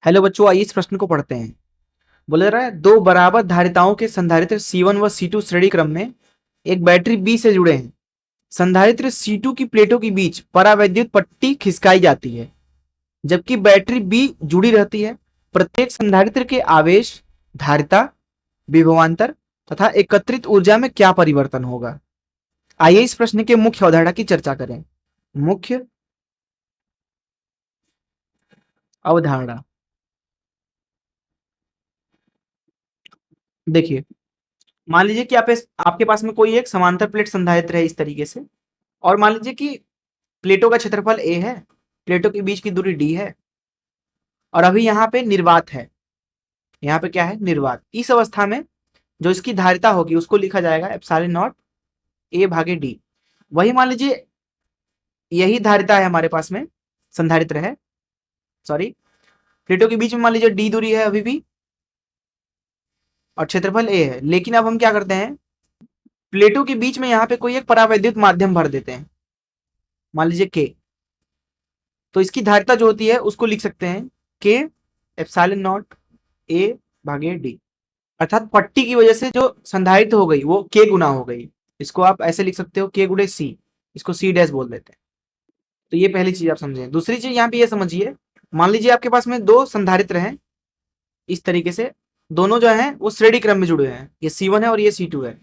Hello बच्चों, आइए इस प्रश्न को पढ़ते हैं। बोला जा रहा है दो बराबर धारिताओं के संधारित्र C1 व C2 श्रेणी क्रम में एक बैटरी B से जुड़े हैं। संधारित्र C2 की प्लेटों के बीच परावैद्युत पट्टी खिसकाई जाती है जबकि बैटरी B जुड़ी रहती है। प्रत्येक संधारित्र के आवेश, धारिता, विभवांतर तथा एकत्रित ऊर्जा में क्या परिवर्तन होगा। आइए इस प्रश्न के मुख्य अवधारणा की चर्चा करें। मुख्य अवधारणा देखिए, मान लीजिए कि आपके पास में कोई एक समांतर प्लेट संधारित्र है इस तरीके से, और मान लीजिए कि प्लेटों का क्षेत्रफल a है, प्लेटों के बीच की दूरी d है, और अभी यहाँ पे निर्वात है। यहाँ पे क्या है? निर्वात। इस अवस्था में जो इसकी धारिता होगी उसको लिखा जाएगा एप्सिलॉन नॉट a भागे d। वही मान लीजिए यही धारिता है हमारे पास में, संधारित्र है, सॉरी, प्लेटों के बीच में मान लीजिए d दूरी है अभी भी, और क्षेत्रफल a है। लेकिन अब हम क्या करते हैं, प्लेटों के बीच में यहाँ पे कोई एक परावैद्युत माध्यम भर देते हैं, मान लीजिए k। तो इसकी धारिता जो होती है उसको लिख सकते हैं k एप्सिलॉन नॉट a भागे d। अर्थात पट्टी की वजह से जो संधारित हो गई वो k गुना हो गई। इसको आप ऐसे लिख सकते हो k गुणे c, इसको c डैश बोल देते हैं। तो ये पहली चीज आप समझें। दूसरी चीज यहाँ पे ये समझिए, मान लीजिए आपके पास में दो संधारित्र हैं इस तरीके से, दोनों जो हैं वो श्रेणी क्रम में जुड़े हैं, ये C1 है और ये C2 है।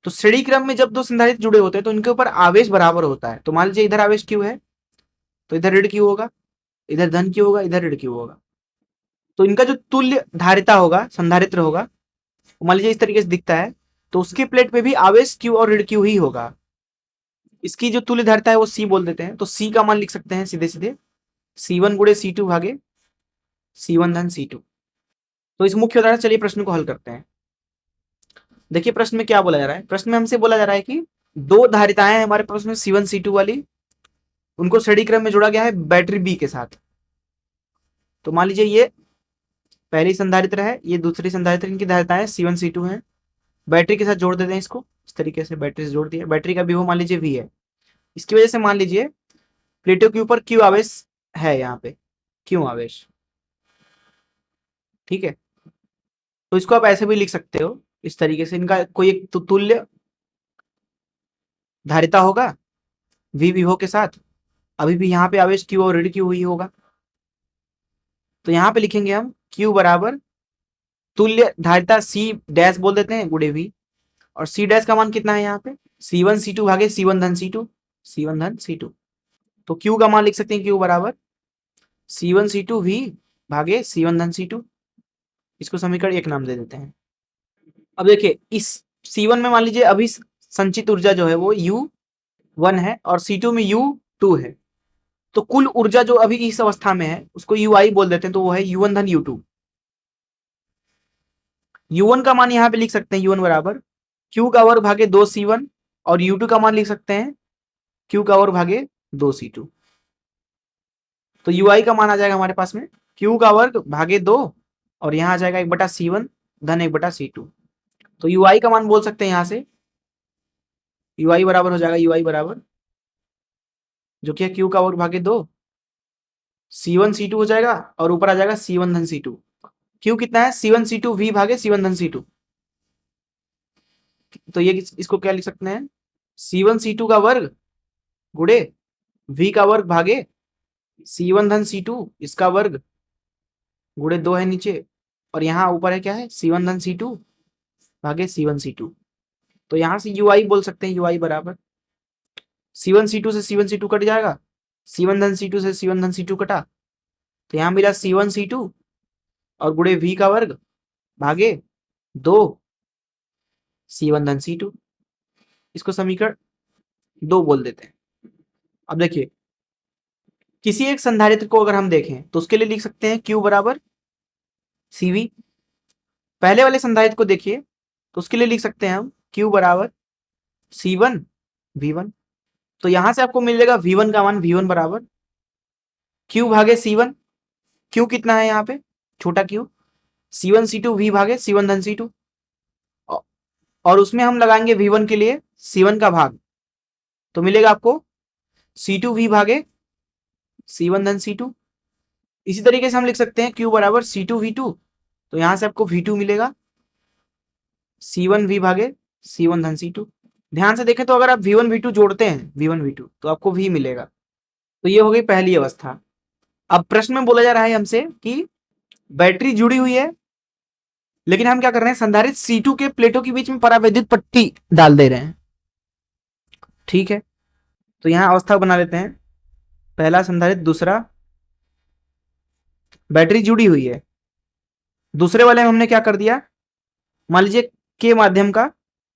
तो श्रेणी क्रम में जब दो संधारित्र जुड़े होते हैं तो इनके ऊपर आवेश बराबर होता है। तो मान लीजिए इधर आवेश Q है तो इधर ऋण Q होगा, इधर धन Q होगा, इधर ऋण Q होगा। तो इनका जो तुल्य धारिता होगा, संधारित्र होगा, मान लीजिए इस तरीके से दिखता है, तो उसकी प्लेट पे भी आवेश Q और ऋण Q ही होगा। इसकी जो तुल्य धारिता है वो C बोल देते हैं। तो C का मान लिख सकते हैं सीधे सीधे C1 गुणे C2 भागे C1 धन C2। तो इस मुख्य उदाहरण, चलिए प्रश्न को हल करते हैं। देखिए प्रश्न में क्या बोला जा रहा है। प्रश्न में हमसे बोला जा रहा है कि दो धारिताएं हमारे पास में C1 C2 वाली, उनको श्रेणी क्रम में जोड़ा गया है बैटरी B के साथ। तो मान लीजिए ये पहली संधारित्र है, ये दूसरी संधारित्र, इनकी धारिताएं C1 C2 हैं। बैटरी के साथ जोड़ देते हैं इसको, इस तरीके से बैटरी से जोड़ दिया। बैटरी का विभव मान लीजिए V है। इसकी वजह से मान लीजिए प्लेटों के ऊपर Q आवेश है, यहाँ पे Q आवेश, ठीक है। तो इसको आप ऐसे भी लिख सकते हो इस तरीके से, इनका कोई एक तुल्य धारिता होगा V विभव के साथ, अभी भी यहाँ पे आवेश Q और ऋण Q ही होगा। तो यहाँ पे लिखेंगे हम Q बराबर तुल्य धारिता C डैश बोल देते हैं गुणे V, और C डैश का मान कितना है यहाँ पे C1 C2 भागे C1 धन C2, C1 धन C2। तो Q का मान लिख सकते हैं Q बराबर C1 C2 V भागे C1 धन C2। इसको समीकरण 1 नाम दे देते हैं। अब देखिए इस C1 में मान लीजिए अभी संचित ऊर्जा जो है वो U1 है और C2 में U2 है। तो कुल ऊर्जा जो अभी इस अवस्था में है उसको UI बोल देते हैं, तो वो है U1 धन U2। U1 का मान यहाँ पे लिख सकते हैं U1 बराबर Q का वर्ग भागे 2 C1, और U2 का मान लिख सकते हैं Q का वर्ग भागे 2 C2। तो UI का मान आ जाएगा हमारे पास में Q का वर्ग भागे 2, और यहाँ आ जाएगा 1/C1 धन 1/C2। तो UI का मान बोल सकते हैं यहाँ से UI बराबर हो जाएगा UI बराबर जो कि है Q का वर्ग भागे 2 C1 C2 हो जाएगा, और ऊपर आ जाएगा C1 धन C2। Q कितना है C1 C2 V भागे C1 धन C2। तो ये इसको क्या लिख सकते हैं C1 C2 का वर्ग गुणे V का वर्ग भागे C1 धन C2, इसका वर्ग गुणे 2 है नीचे, और यहाँ ऊपर है क्या है C1 धन C2 भागे C1 C2। तो यहाँ से UI बोल सकते हैं UI बराबर C1 C2 से C1 C2 कट जाएगा, C1 धन C2 से C1 धन C2 कटा, तो यहाँ मिला C1 C2 और गुणे V का वर्ग भागे 2 C1 धन C2। इसको समीकरण 2 बोल देते हैं। अब देखिए किसी एक संधारित्र को अगर हम देखें तो उसके लिए लिख सकते हैं Q बराबर CV। पहले वाले संधारित्र को देखिए तो उसके लिए लिख सकते हैं हम Q बराबर C1 V1। तो यहां से आपको मिलेगा V1 का मान V1 बराबर Q भागे C1। Q कितना है यहाँ पे छोटा Q, C1 C2 V भागे C1 धन C2, और उसमें हम लगाएंगे V1 के लिए C1 का भाग, तो मिलेगा आपको C2 V भागे C1 धन C2। इसी तरीके से हम लिख सकते हैं Q बराबर C2V2, तो यहां से आपको V2 मिलेगा C1V भागे C1 धन C2। ध्यान से देखें तो अगर आप V1 V2 जोड़ते हैं V1 V2 तो आपको V मिलेगा। तो ये हो गई पहली अवस्था। अब प्रश्न में बोला जा रहा है हमसे कि बैटरी जुड़ी हुई है, लेकिन हम क्या कर रहे हैं, संधारित्र C2 के प्लेटों के बीच में परावैद्युत पट्टी डाल दे रहे हैं। ठीक है, तो यहां अवस्था बना लेते हैं, पहला संधारित्र, दूसरा बैटरी जुड़ी हुई है। दूसरे वाले में हमने क्या कर दिया, मान लीजिए के माध्यम का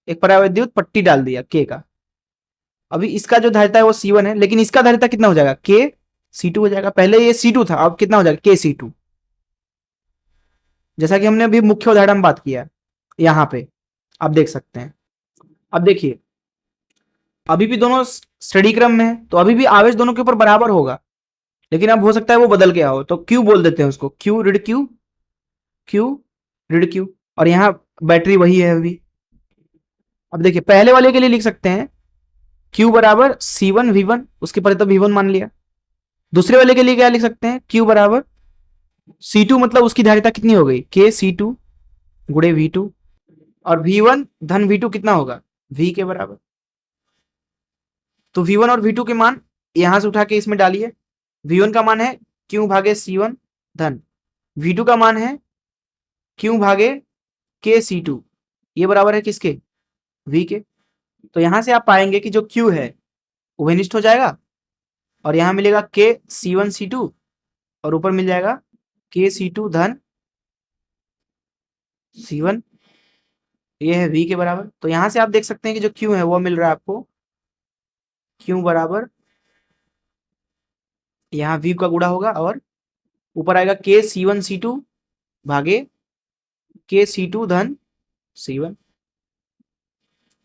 एक परावैद्युत पट्टी डाल दिया के का। अभी इसका जो धारिता है वो C1 है, लेकिन इसका धारिता कितना हो जाएगा, के C2 हो जाएगा। पहले ये C2 था, अब कितना हो जाएगा, के C2। जैसा कि हमने अभी मुख्य उदाहरण में बात किया, यहां पे आप देख सकते हैं। अब देखिए, अभी भी दोनों स्टडी क्रम में है, तो अभी भी आवेश दोनों के ऊपर बराबर होगा, लेकिन अब हो सकता है वो बदल गया हो, तो क्यू बोल देते हैं उसको, क्यू ऋण क्यू, क्यू ऋण क्यू। और यहाँ बैटरी वही है अभी। अब देखिए, पहले वाले के लिए लिख सकते हैं Q बराबर C1V1, उसके पहले तो V1 मान लिया। दूसरे वाले के लिए क्या लिख सकते हैं, Q बराबर C2, मतलब उसकी धारिता कितनी हो गई, के C2 गुणे V2, और V1 धन V2 कितना होगा, V के बराबर। तो V1 और V2 के मान यहां से उठा के इसमें डालिए। V1 का मान है Q भागे C1 धन V2 का मान है Q भागे के C2, ये बराबर है किसके, V के। तो यहां से आप पाएंगे कि जो Q है उभयनिष्ठ हो जाएगा, और यहां मिलेगा के C1 C2, और ऊपर मिल जाएगा के C2 धन C1, ये है V के बराबर। तो यहां से आप देख सकते हैं कि जो Q है वो मिल रहा है आपको Q बराबर, यहाँ V का गुणा होगा और ऊपर आएगा के C1 C2 भागे के C2 धन C1,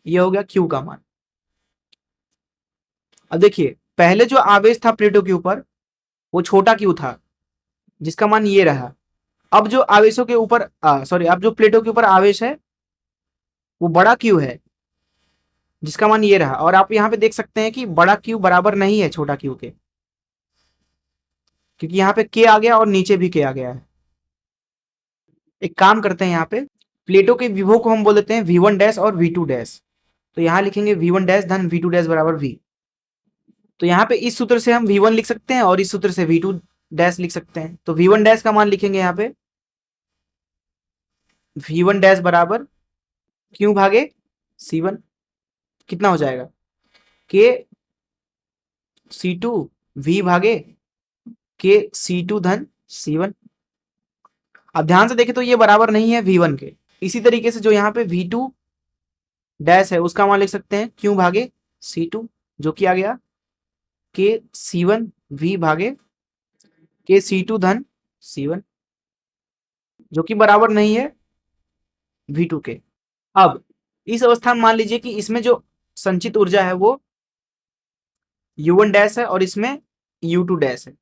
ये हो गया Q का मान। अब देखिए, पहले जो आवेश था प्लेटों के ऊपर वो छोटा Q था, जिसका मान ये रहा। अब जो आवेशों के ऊपर सॉरी, अब जो प्लेटों के ऊपर आवेश है वो बड़ा Q है, जिसका मान ये रहा। और आप यहाँ पे देख सकते हैं कि बड़ा Q बराबर नहीं है छोटा Q के, क्योंकि यहाँ पे K आ गया और नीचे भी K आ गया है। एक काम करते हैं, यहाँ पे प्लेटों के विभव को हम बोल देते हैं V1 डैश और V2 डैश। तो यहाँ लिखेंगे V1 डैश धन V2 डैश बराबर V। तो यहाँ पे इस सूत्र से हम V1 लिख सकते हैं और इस सूत्र से V2 डैश लिख सकते हैं। तो V1 डैश का मान लिखेंगे यहाँ पे V1 डैश बराबर Q भागे C1, कितना हो जाएगा, के C2 V भागे के C2 धन C1। अब ध्यान से देखें तो ये बराबर नहीं है V1 के। इसी तरीके से जो यहाँ पे V2 डैश है उसका मान लिख सकते हैं Q भागे C2, जो कि आ गया के C1 V भागे के C2 धन C1, जो कि बराबर नहीं है V2 के। अब इस अवस्था में मान लीजिए कि इसमें जो संचित ऊर्जा है वो U1 डैश है और इसमें U2 डैश है।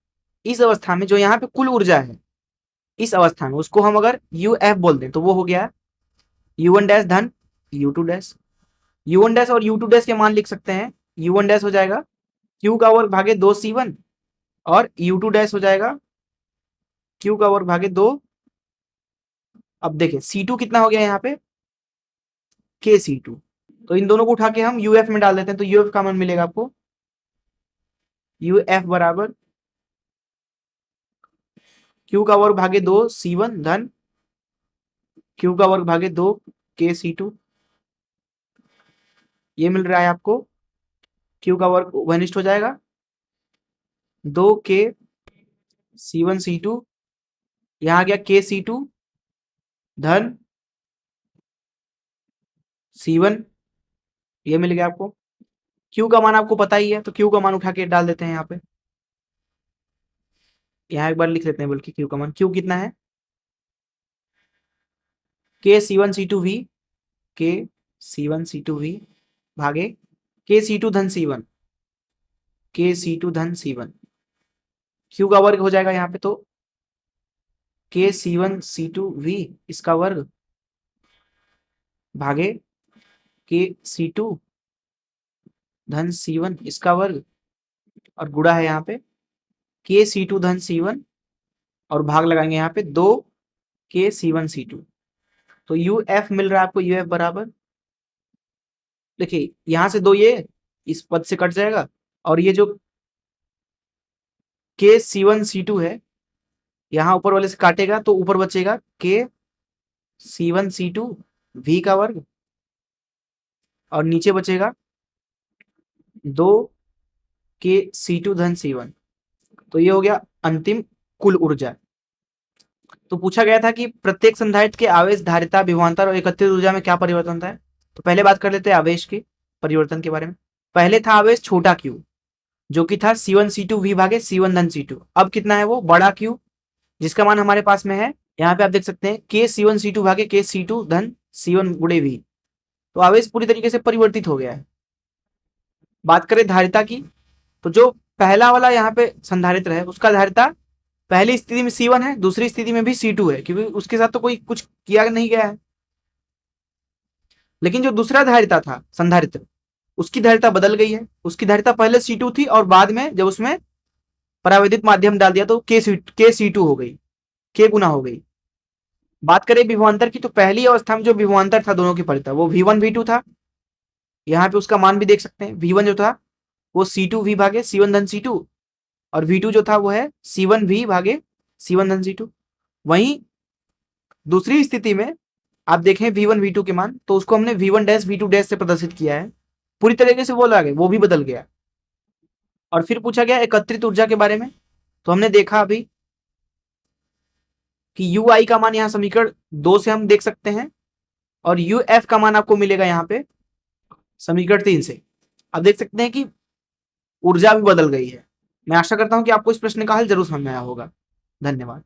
इस अवस्था में जो यहाँ पे कुल ऊर्जा है इस अवस्था में, उसको हम अगर UF बोल दें तो वो हो गया U1 डैश धन U2 डैश। U1 डैश और U2 डैश के मान लिख सकते हैं। U1 डैश हो जाएगा Q का वर्ग भागे 2 C1, और U2 डैश हो जाएगा Q का वर्ग भागे 2। अब देखिए C2 कितना हो गया यहाँ पे, के C2। तो इन दोनों को उठा के हम UF में डाल देते हैं, तो UF का मान मिलेगा आपको UF बराबर Q का वर्ग भागे 2 C1 धन Q का वर्ग भागे 2 के C2, ये मिल रहा है आपको। Q का वर्ग वनिष्ठ हो जाएगा 2 के C1 C2, यहाँ आ गया के C2 धन C1, ये मिल गया आपको। Q का मान आपको पता ही है, तो Q का मान उठा के डाल देते हैं यहाँ पे। यहाँ एक बार लिख लेते हैं बल्कि Q का मान, Q कितना है, के C1 C2 V, के C1 C2 V भागे के C2 धन C1, के C2 धन C1। Q का वर्ग हो जाएगा यहाँ पे, तो के C1 C2 V इसका वर्ग भागे के C2 धन C1 इसका वर्ग, और गुणा है यहाँ पे के C2 धन C1 और भाग लगाएंगे यहाँ पे 2k C1C2। तो UF मिल रहा है आपको, UF बराबर, देखिए यहां से 2 ये इस पद से कट जाएगा, और ये जो KC1C2 है यहाँ ऊपर वाले से काटेगा तो ऊपर बचेगा KC1C2 V का वर्ग, और नीचे बचेगा 2KC2 धन C1। तो ये हो गया अंतिम कुल ऊर्जा। तो पूछा गया था कि प्रत्येक संधारित्र के आवेश, धारिता, विभवांतर और एकत्रित ऊर्जा में क्या परिवर्तन होता है। तो पहले बात कर लेते हैं आवेश के परिवर्तन के बारे में। पहले था आवेश छोटा q, जो कि था C1C2 V भागे C1 धन C2। अब कितना है वो बड़ा q, जिसका मान हमारे पास में है, यहाँ पे आप देख सकते हैं KC1C2 भागे KC2 धन C1 गुणे V। तो आवेश पूरी तरीके से परिवर्तित हो गया है। बात करें धारिता की, तो जो पहला वाला यहाँ पे संधारित्र है उसका धारिता पहली स्थिति में C1 है, दूसरी स्थिति में भी C2 है, क्योंकि उसके साथ तो कोई कुछ किया नहीं गया है। लेकिन जो दूसरा धारिता था संधारित्र, उसकी धारिता बदल गई है। उसकी धारिता पहले C2 थी और बाद में जब उसमें परावैद्युत माध्यम डाल दिया तो KC2 हो गई, K गुना हो गई। बात करें विभवांतर की, तो पहली अवस्था में जो विभवांतर था दोनों की परिता वो V1 V2 था। यहाँ पे उसका मान भी देख सकते हैं, V1 जो था वो C2 V भागे C1 धन C2, और V2 जो था वो है C1 V भागे C1 धन C2। वहीं दूसरी स्थिति में आप देखें V1 V2 के मान, तो उसको हमने V1 डैश V2 डैश से प्रदर्शित किया है, पूरी तरीके से बोला गया, वो भी बदल गया। और फिर पूछा गया एकत्रित ऊर्जा के बारे में, तो हमने देखा अभी कि UI का मान यहाँ समीकरण 2 से हम देख सकते हैं, और UF का मान आपको मिलेगा यहाँ पे समीकरण 3 से। अब देख सकते हैं कि ऊर्जा भी बदल गई है। मैं आशा करता हूं कि आपको इस प्रश्न का हल जरूर समझ में आया होगा। धन्यवाद।